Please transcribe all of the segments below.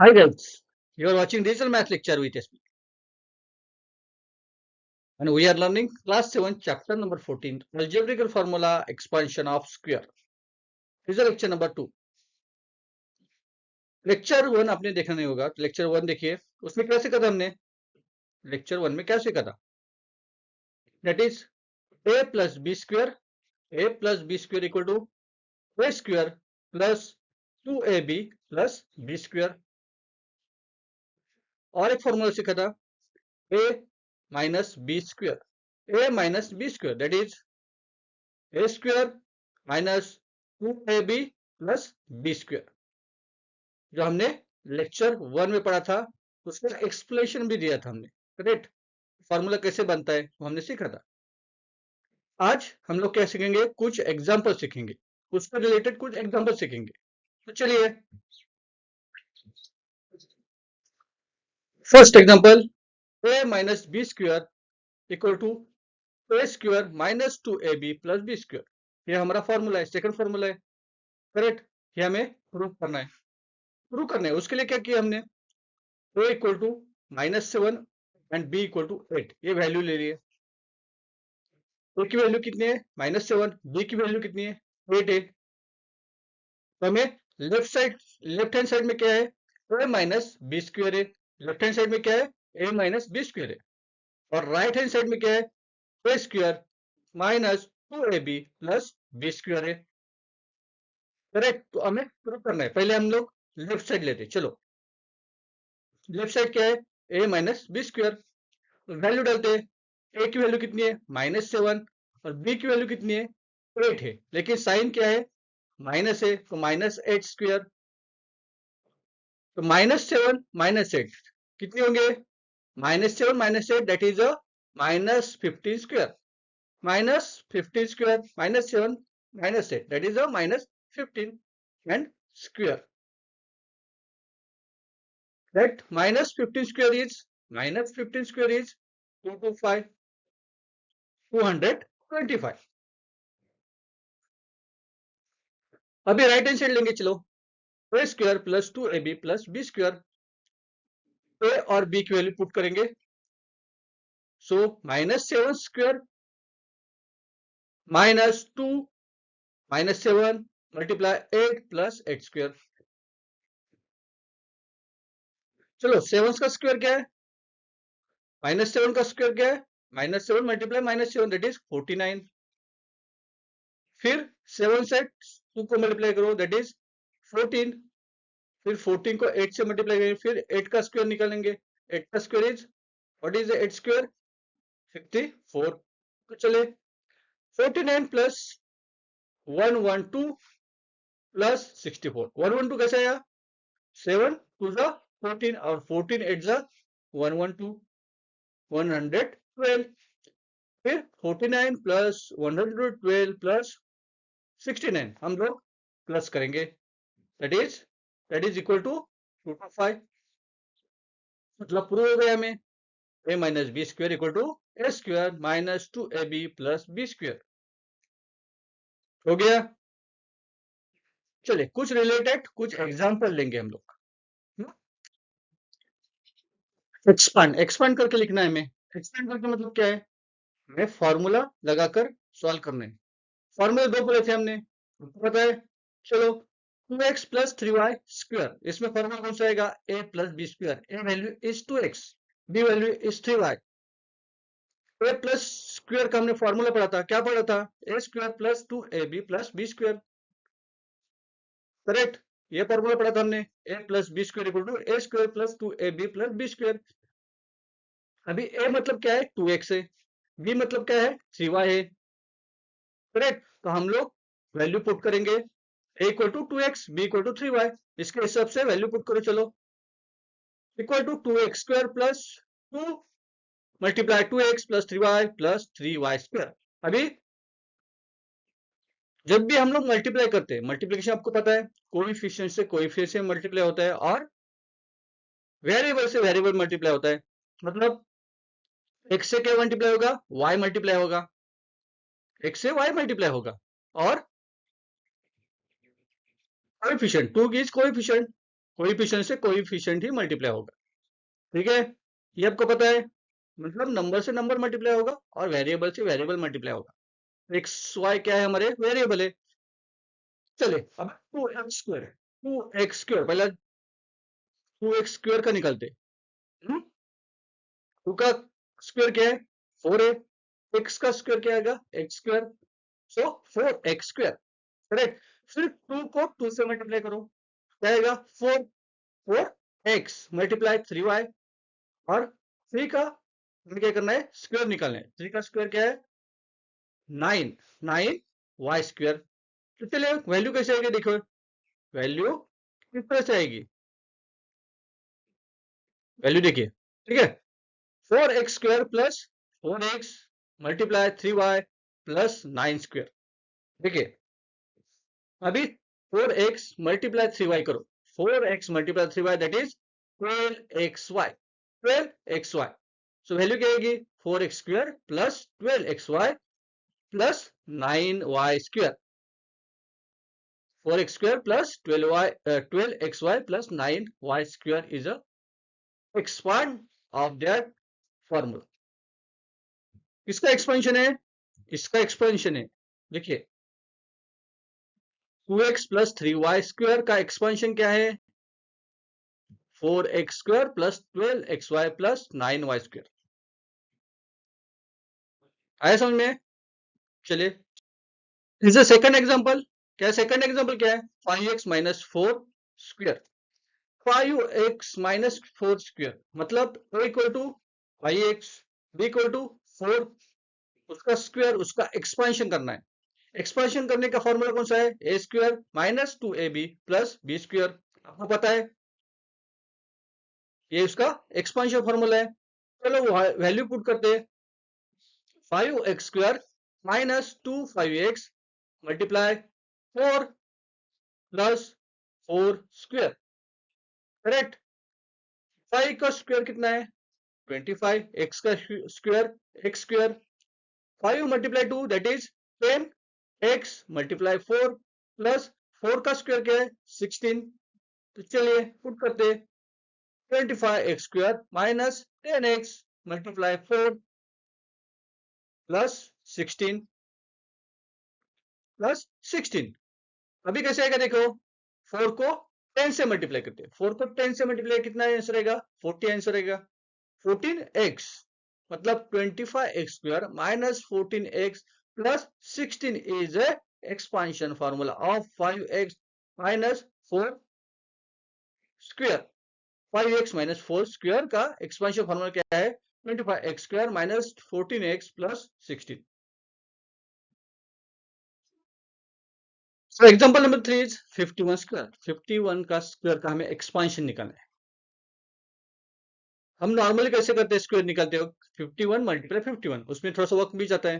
Hi guys, you are watching Digital Math Lecture with SP and we are learning class 7 chapter number 14 algebraical formula expansion of square. This is lecture number 2. Lecture 1 आपने देखना नहीं होगा तो lecture 1 देखिए उसमें कैसे करा हमने लेक्चर 1 में कैसे करा that is a plus b square equal to a square plus 2ab plus b square और एक फॉर्मूला सीखा था a minus b square that is a square minus 2ab plus b square जो हमने लेक्चर 1 में पढ़ा था उसका एक्सप्लेनेशन भी दिया था हमने करेक्ट फॉर्मूला कैसे बनता है वो हमने सीखा था आज हम लोग क्या सीखेंगे कुछ एग्जांपल सीखेंगे उससे रिलेटेड कुछ एग्जांपल सीखेंगे तो चलिए first example a minus b square equal to a square minus 2ab plus b square ये हमारा फॉर्मूला है सेकंड फॉर्मूला है करेक्ट ये हमें प्रूव करना है उसके लिए क्या किया हमने a equal to -7 and b equal to 8 ये वैल्यू ले लिए a की वैल्यू कितनी है -7 b की वैल्यू कितनी है 8 है तो हमें लेफ्ट हैंड साइड में क्या है a माइनस बी स्क्वायर है लेफ्ट हैंड साइड में क्या है a माइनस बी स्क्वायर है और राइट हैंड साइड में क्या है a square minus 2ab plus B square है करेक्ट तो हमें प्रूव करना है पहले हम लोग लेफ्ट साइड लेते हैं चलो लेफ्ट साइड क्या है a minus B square value डालते हैं a की वैल्यू कितनी है -7 और b की वैल्यू कितनी है 8 है लेकिन साइन क्या है माइनस है तो -8 स्क्वायर तो -7 -8 कितने होंगे -7 -8 that is a -15 square -15 square -7 -8 that is a -15 and square that -15 square is -15 square is 225 225 अभी राइट हैंड साइड लेंगे चलो a square plus 2ab plus b square a और b की वैल्यू पुट करेंगे सो -7 स्क्वायर -2 -7 मल्टीप्लाई 8 प्लस 8 स्क्वायर चलो 7 का square क्या है -7 का स्क्वायर क्या है -7 मल्टीप्लाई -7 दैट इज 49 फिर 7 से 2 को मल्टीप्लाई करो दैट इज 14 फिर 14 को 8 से मल्टीप्लाई करेंगे फिर 8 का स्क्वायर निकालेंगे 8 का square is what is 8 square 54 तो चले 49 प्लस 112 प्लस 64 112 कैसे आया 7 टू द 14 और 14 8 द 112 112 फिर 49 प्लस 112 प्लस 69 हम लोग प्लस करेंगे दैट इज इक्वल टू 225 मतलब प्रूव हो गया हमें a minus b square equal to a square minus 2ab plus b square हो गया चलिए कुछ रिलेटेड कुछ एग्जांपल लेंगे हम लोग एक्सपांड करके लिखना है हमें एक्सपांड करके मतलब क्या है हमें फॉर्मूला लगाकर सॉल्व करना है फॉर्मूला दो बोले थे हमने पता है चलो 2x plus 3y स्क्वायर इसमें फॉर्मूला कौन सा आएगा a plus b square a value is 2x b value is 3y A plus square का हमने फॉर्मूला पढ़ा था क्या पढ़ा था A square plus 2ab plus B square correct ये फॉर्मूला पढ़ा था हमने A plus B square equal to A square plus 2ab plus B square अभी ए मतलब क्या है 2x है बी मतलब क्या है 3y है करेक्ट तो हम लोग वैल्यू पुट करेंगे A equal to 2x B equal to 3y इसके हिसाब से वैल्यू पुट करो चलो equal to 2x square plus 2 multiply 2x plus 3y plus 3y square अभी जब भी हम लोग मल्टीप्लाई करते हैं मल्टीप्लिकेशन आपको पता है कोएफिशिएंट से कोएफिशिएंट मल्टीप्लाई होता है और वेरिएबल से वेरिएबल मल्टीप्लाई होता है मतलब x से क्या मल्टीप्लाई होगा y मल्टीप्लाई होगा x से y मल्टीप्लाई होगा और कोएफिशिएंट 2 इज कोएफिशिएंट कोएफिशिएंट से कोएफिशिएंट ही मल्टीप्लाई होगा, ठीक है। ये आपको पता है, मतलब नंबर से नंबर मल्टीप्लाई होगा और वेरिएबल से वेरिएबल मल्टीप्लाई होगा। एक्स वाई क्या है, हमारे वेरिएबल है। चलिए अब 2x², 2x² पहला 2x² का निकालते। 2 का स्क्वायर क्या है, 4 है। x का स्क्वायर क्या आएगा, x², सो 4x², करेक्ट। फिर 2 को 2 से मल्टीप्लाई करो, क्या आएगा, 4, 4x मल्टीप्लाई 3y, और 3 का हमें क्या करना है, स्क्वायर निकालना है। 3 का स्क्वायर क्या है, 9, 9y²। तो चलिए वैल्यू कैसे आएगी, देखो वैल्यू किस तरह से आएगी, वैल्यू देखिए, ठीक है। 4x² plus 4x multiply 3y plus 9²। देखिए अभी 4x मल्टीप्लाई 3y करो, 4x multiply 3y that is 12xy, 12xy। So value क्या आएगी, 4x² plus 12xy plus 9y², 4x² plus 12xy plus 9y² is a expand of that formula. किसका expansion है, इसका expansion है। देखिए 2x प्लस 3y² का expansion क्या है, 4x² plus 12xy plus 9y²। आया समझ में, चलिए इज अ सेकंड एग्जांपल। क्या सेकंड एग्जांपल क्या है, 5x माइनस 4²। 5x माइनस 4² मतलब a equal to 5x, b equal to 4, उसका स्क्वायर, उसका एक्सपेंशन करना है। एक्सपेंशन करने का फॉर्मूला कौन सा है, a² minus 2ab plus b²। आपको पता है ये उसका एक्सपेंशन फॉर्मूला है। चलो वैल्यू पुट करते हैं, 5x² minus 2 5x multiply 4 plus 4², correct. 5 का स्क्वायर कितना है, 25, x का square x², 5 multiply 2 that is 10, x multiply 4 plus 4 का स्क्वायर क्या है, 16। तो चलिए पुट करते, 25x² minus 10x multiply 4 plus 16 plus 16। अभी कैसे आएगा देखो, 4 को 10 से मल्टीप्लाई करते हैं, 4 को 10 से मल्टीप्लाई कितना आंसर आएगा, 40 आंसर आएगा। 14x मतलब 25x² minus 14x plus 16 is a expansion formula of 5x minus 4²। 5x minus 4² का एक्सपांशन फॉर्मूला क्या है, 25x² minus 14x plus 16। So example number 3 is 51²। 51 का स्क्वायर का हमें एक्सपांशन निकालना है। हम नॉर्मली कैसे करते हैं, स्क्वायर निकालते हो 51 मल्टीप्लाई 51, उसमें थोड़ा सा वक्त भी जाता है।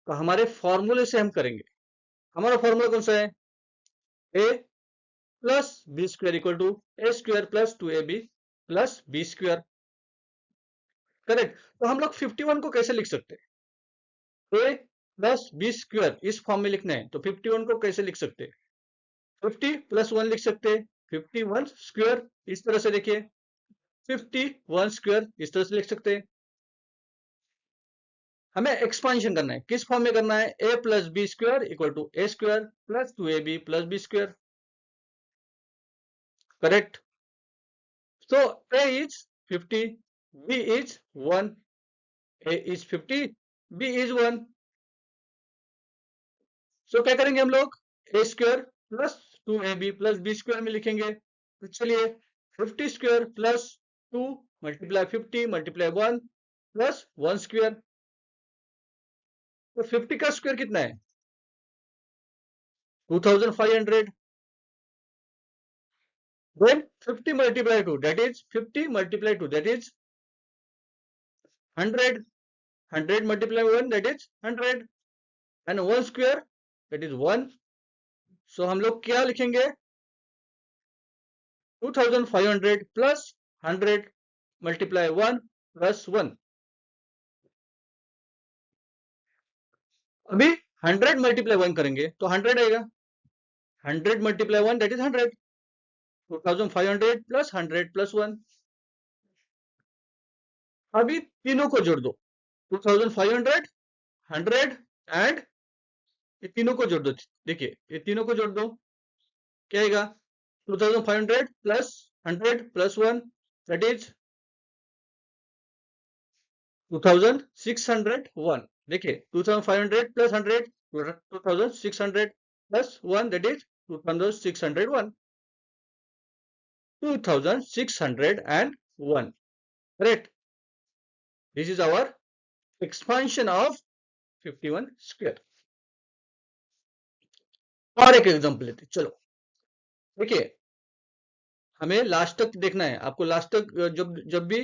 तो हमारे फॉर्मूले से हम करेंगे। हमारा फॉर्मूला कौन सा है, a plus b² equal to a² plus 2ab plus b², correct. तो हम लोग 51 को कैसे लिख सकते हैं, a प्लस b² इस फॉर्म में लिखना है, तो 51 को कैसे लिख सकते हैं, 50 प्लस 1 लिख सकते हैं, 51² इस तरह से देखिए, 51² इस तरह से लिख सकते हैं। हमें एक्सपांशन करना है, किस फॉर्म में करना है, a plus b² equal to a² plus 2ab plus b², correct. So a is 50, b is 1, a is 50, b is 1। So क्या करेंगे हम लोग, a² plus 2ab plus b² में लिखेंगे। तो चलिए 50² प्लस 2 मल्टीप्लाई 50 मल्टीप्लाई 1 प्लस 1²। तो 50 का स्क्वायर कितना है, 2500। Then 50 multiply 2 that is 50 multiply 2 that is 100, 100 multiply 1 that is 100, and 1² that is 1। So हम लोग क्या लिखेंगे, 2500 प्लस 100 मल्टीप्लाई 1 प्लस 1। अभी 100 मल्टीप्लाई 1 करेंगे तो 100 आएगा, 100 multiply 1 that is 100, 2500 plus 100 plus 1। अभी तीनों को जोड़ दो, 2500, 100 एंड ये तीनों को जोड़ दो। देखिए ये तीनों को जोड़ दो, क्या आएगा? 2500 प्लस 100 प्लस 1 दैट इज 2601। देखिए 2500 plus 100 2600 plus 1 that is 2601, 2601, correct? This is our expansion of 51 square। और एक एग्जांपल लेते, चलो देखिए हमें लास्ट तक देखना है। आपको लास्ट तक जब जब भी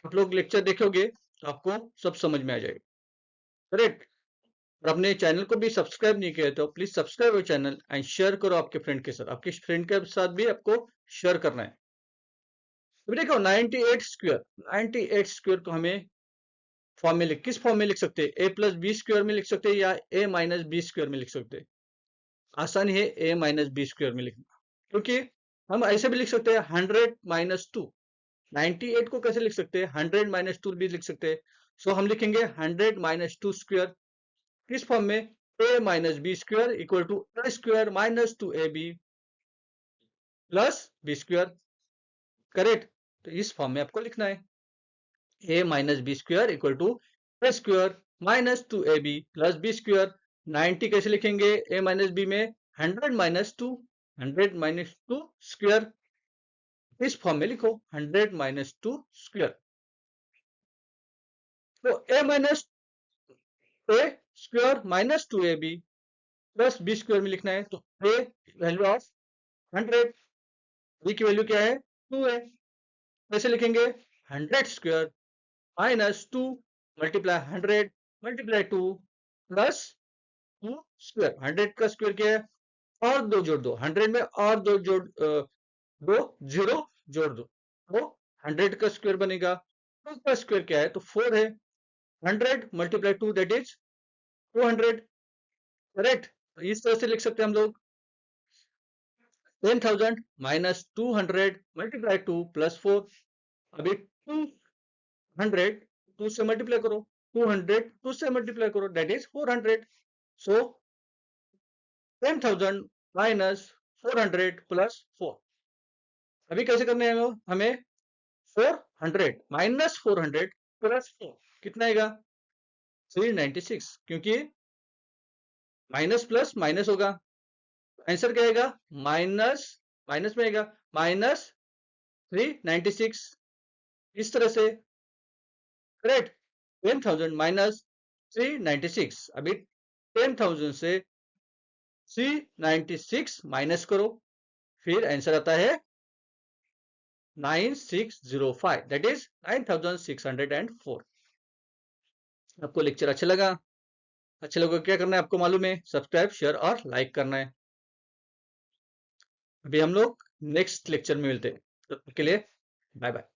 आप लोग लेक्चर देखोगे तो आपको सब समझ में आ जाएगा, करेक्ट? और अपने चैनल को भी सब्सक्राइब नहीं किया तो please subscribe our channel and share करो आपके फ्रेंड के साथ। आपके फ्रेंड के साथ भी आपको शेयर करना है। अभी देखो 98 स्क्वायर को हमें फॉर्म में किस फॉर्म में लिख सकते हैं? ए प्लस बी स्क्वायर में लिख सकते हैं या ए माइनस बी स्क्वायर में लिख सकते हैं? आसानी है ए माइनस बी स्क्वायर में लिखना, क्योंकि हम ऐसे भी लिख सकते हैं 100 माइनस 2। 98 को कैसे लिख सकते हैं? 100 माइनस 2 भी लिख सकते हैं। सो हम लिखेंगे 100 माइनस 2 स्क्वायर किस फॉर्म में? A minus B square equal to A square minus 2ab plus B square, correct? तो इस फॉर्म में आपको लिखना है A minus B square equal to A square minus 2ab plus B square. 90 कैसे लिखेंगे? ए माइनस बी में 100 minus 2, 100 minus 2 square, इस फॉर्म में लिखो 100 माइनस 2 स्क्वायर। तो A minus A square minus 2ab plus B square में लिखना है। तो ए वैल्यू ऑफ 100, बी की वैल्यू क्या है? 2 है। कैसे लिखेंगे? 100 square minus 2 multiply 100 multiply 2 plus 2 square. 100 का स्क्वायर क्या है? और दो जोड़ दो, 100 में और दो जोड़ दो जीरो जोड़ दो तो 100 का स्क्वायर बनेगा। 2 का स्क्वायर क्या है? तो 4 है। 100 मल्टीप्लाई 2 दैट इज 200, करेक्ट? तो इस तरह से लिख सकते हैं हम लोग 10,000 माइनस 200 मल्टीप्लाई 2 प्लस 4। अभी 200 2 से मल्टीप्लाई करो, 200 2 से मल्टीप्लाई करो that is 400। So 10,000 minus 400 plus 4। अभी कैसे करने हैं हमें? 400 माइनस 400 प्लस 4 कितना आएगा? 396, क्योंकि माइनस प्लस माइनस होगा। आंसर क्या आएगा? माइनस माइनस में आएगा माइनस 396, इस तरह से, करेक्ट? 10,000 माइनस 396। अभी 10,000 से 396 माइनस करो, फिर आंसर आता है 9605 दैट इज 9604। आपको लेक्चर अच्छा लगा? अच्छा लगा क्या करना है आपको मालूम है? सब्सक्राइब, शेयर और लाइक करना है। अभी हम लोग नेक्स्ट लेक्चर में मिलते हैं, तब तक के लिए बाय बाय।